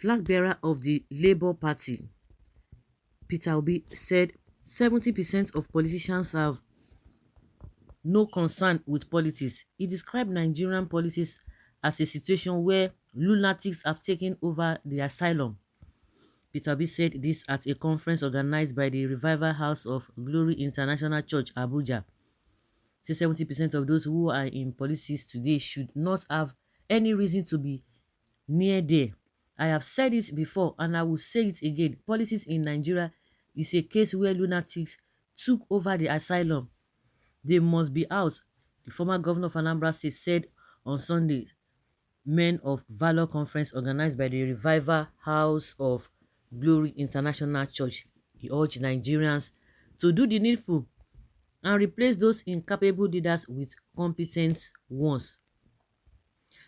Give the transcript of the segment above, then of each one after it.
flag bearer of the Labour Party, Peter Obi, said 70% of politicians have no concern with politics. He described Nigerian politics as a situation where lunatics have taken over the asylum. Peter Obi said this at a conference organized by the Revival House of Glory International Church, Abuja. Say 70% of those who are in politics today should not have any reason to be near there. I have said it before and I will say it again. Politics in Nigeria is a case where lunatics took over the asylum. They must be out. The former governor of Anambra State said on Sunday, Men of Valor conference organized by the Revival House of Glory International Church. He urged Nigerians to do the needful and replace those incapable leaders with competent ones.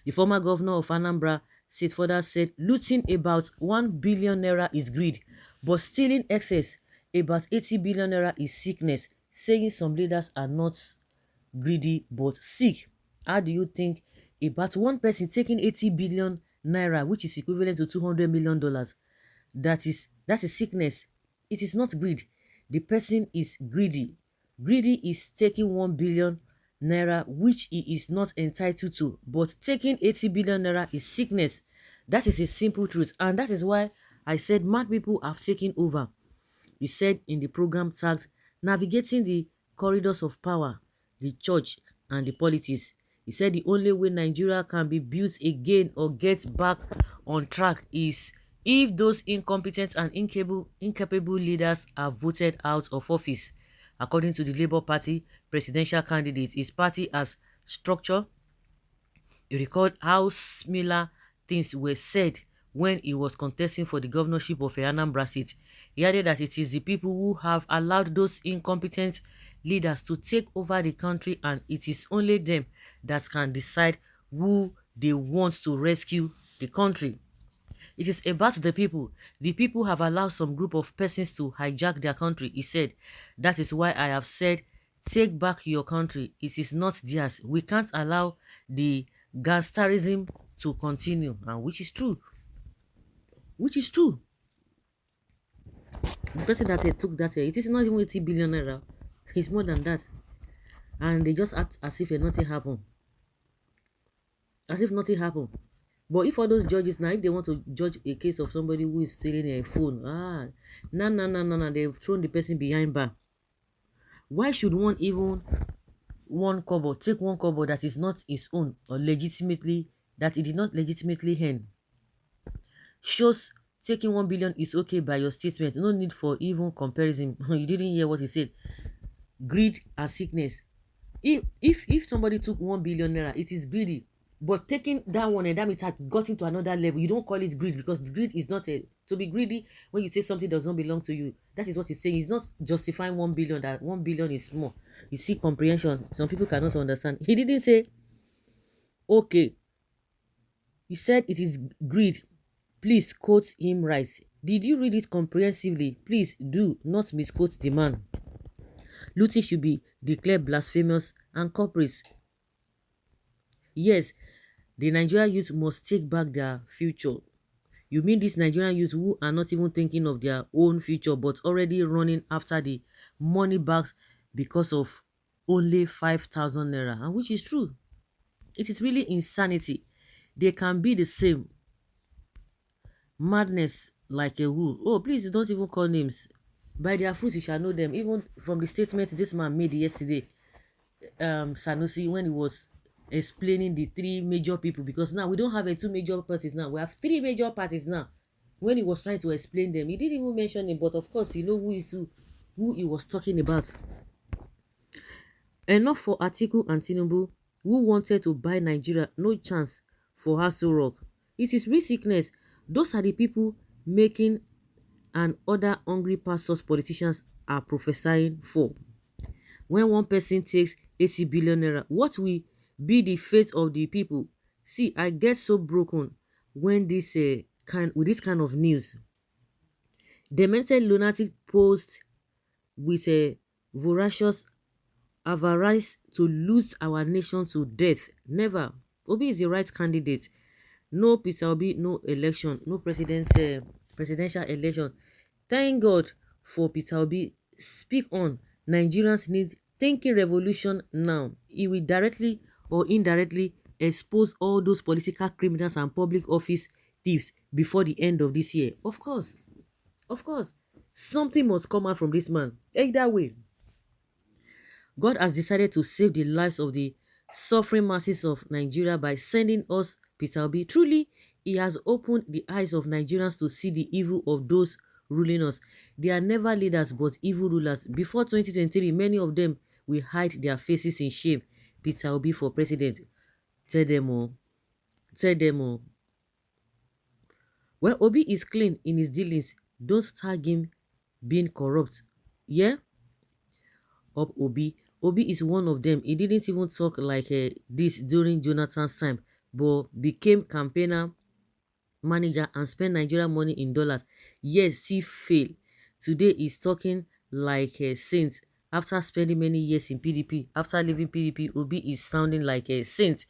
The former governor of Anambra State further said looting about 1 billion naira is greed, but stealing excess about 80 billion naira is sickness, saying some leaders are not greedy but sick. How do you think about one person taking 80 billion naira, which is equivalent to $200 million? That is sickness. It is not greed. The person is greedy. Greedy is taking 1 billion naira, which he is not entitled to. But taking 80 billion naira is sickness. That is a simple truth. And that is why I said mad people have taken over. He said in the program tagged Navigating the Corridors of Power, the Church and the Politics. He said the only way Nigeria can be built again or get back on track is if those incompetent and incapable leaders are voted out of office. According to the Labour Party presidential candidate, his party has structure. He recalled how similar things were said when he was contesting for the governorship of Anambra State. He added that it is the people who have allowed those incompetent leaders to take over the country, and it is only them that can decide who they want to rescue the country. It is about the people. The people have allowed some group of persons to hijack their country, he said. That is why I have said, take back your country. It is not theirs. We can't allow the gangsterism to continue, and which is true. Which is true. The person that took that, it is not even 80 billion naira. It's more than that. And they just act as if nothing happened. As if nothing happened. But if all those judges now, if they want to judge a case of somebody who is stealing a phone, no, they've thrown the person behind bar. Why should one even take one kobo that is not his own or legitimately, that he did not legitimately earn? Shows taking 1 billion is okay by your statement. No need for even comparison. You didn't hear what he said. Greed and sickness. If somebody took 1 billion naira, it is greedy. But taking that one and that means it got into another level. You don't call it greed, because greed is not to be greedy when you take something that does not belong to you. That is what he's saying. He's not justifying 1 billion, that 1 billion is small. You see comprehension. Some people cannot understand. He didn't say, okay. He said it is greed. Please quote him right. Did you read it comprehensively? Please do not misquote the man. Looting should be declared blasphemous and corporate. Yes, the Nigerian youth must take back their future. You mean these Nigerian youth who are not even thinking of their own future but already running after the money bags because of only 5,000 naira, and which is true. It is really insanity. They can be the same. Madness like a wool. Oh, please don't even call names. By their fruits you shall know them. Even from the statement this man made yesterday, Sanusi, when he was explaining the three major people, because now we don't have two major parties now, we have three major parties now. When he was trying to explain them, he didn't even mention it, but of course you know who he was talking about. Enough for Atiku and Tinubu, who wanted to buy Nigeria. No chance for Aso Rock. It is real sickness. Those are the people making and other hungry pastors politicians are prophesying for. When one person takes 80 billion naira, what will be the fate of the people? See, I get so broken when this kind of news. Demented lunatic posed with a voracious avarice to lose our nation to death. Never. Obi is the right candidate. No Peter Obi, no election, no presidential election. Thank God for Peter Obi. Speak on. Nigerians need thinking revolution now. It will directly or indirectly expose all those political criminals and public office thieves before the end of this year. Of course, something must come out from this man. Either way, God has decided to save the lives of the suffering masses of Nigeria by sending us Peter Obi. Truly, he has opened the eyes of Nigerians to see the evil of those ruling us. They are never leaders but evil rulers. Before 2023, many of them will hide their faces in shame. Peter Obi for president. Tell them all. Tell them all. Well, Obi is clean in his dealings. Don't tag him being corrupt. Yeah? Up Obi. Obi is one of them. He didn't even talk like this during Jonathan's time, but became campaigner, manager, and spent Nigeria money in dollars. Yes, he failed. Today he's talking like a saint. After spending many years in PDP, after leaving PDP, Obi is sounding like a saint.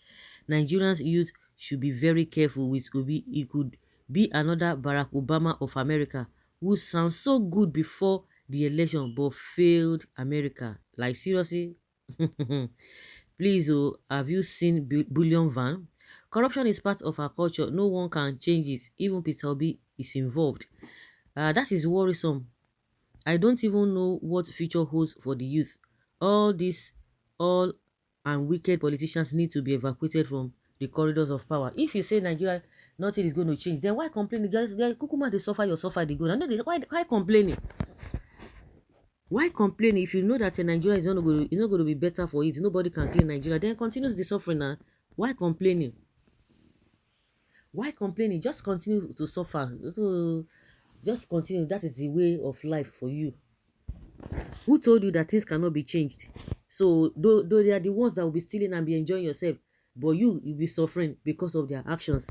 Nigerians youth should be very careful with Obi. He could be another Barack Obama of America, who sounds so good before the election but failed America. Like seriously? Please, oh, have you seen Bullion Van? Corruption is part of our culture. No one can change it. Even Peter Obi is involved. That is worrisome. I don't even know what future holds for the youth. All these, all and wicked politicians need to be evacuated from the corridors of power. If you say Nigeria, nothing is going to change, then why complaining? Guys, Kukuma, they suffer, you suffer, they go. And then why complaining? Why complaining if you know that Nigeria is not going to be better for it? Nobody can clean Nigeria. Then continues the suffering now. Why complaining? Why complaining? Just continue to suffer. Just continue. That is the way of life for you. Who told you that things cannot be changed? So though they are the ones that will be stealing and be enjoying yourself, but you'll be suffering because of their actions.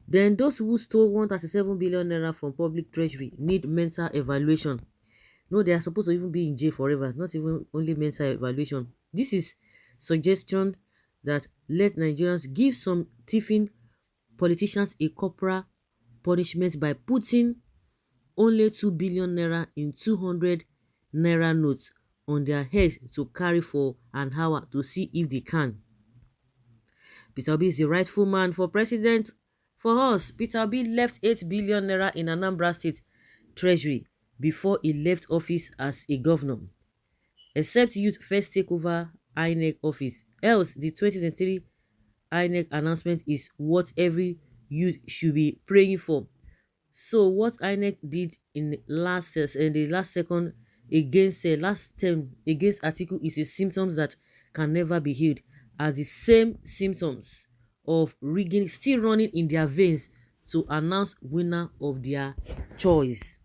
Then those who stole 137 billion naira from public treasury need mental evaluation. No, they are supposed to even be in jail forever, not even only mental evaluation. This is suggestion that let Nigerians give some thieving politicians a corporal punishment by putting only 2 billion naira in 200 naira notes on their heads to carry for an hour to see if they can. Peter Obi is the rightful man for president. For us, Peter Obi left 8 billion naira in Anambra State Treasury before he left office as a governor. Except youth first take over INEC office. Else, the 2023 INEC announcement is what every youth should be praying for. So what INEC did in the last second against last term against Atiku is a symptoms that can never be healed, as the same symptoms of rigging still running in their veins to announce winner of their choice.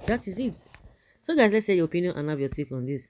That is it. So guys, let's say your opinion and have your take on this.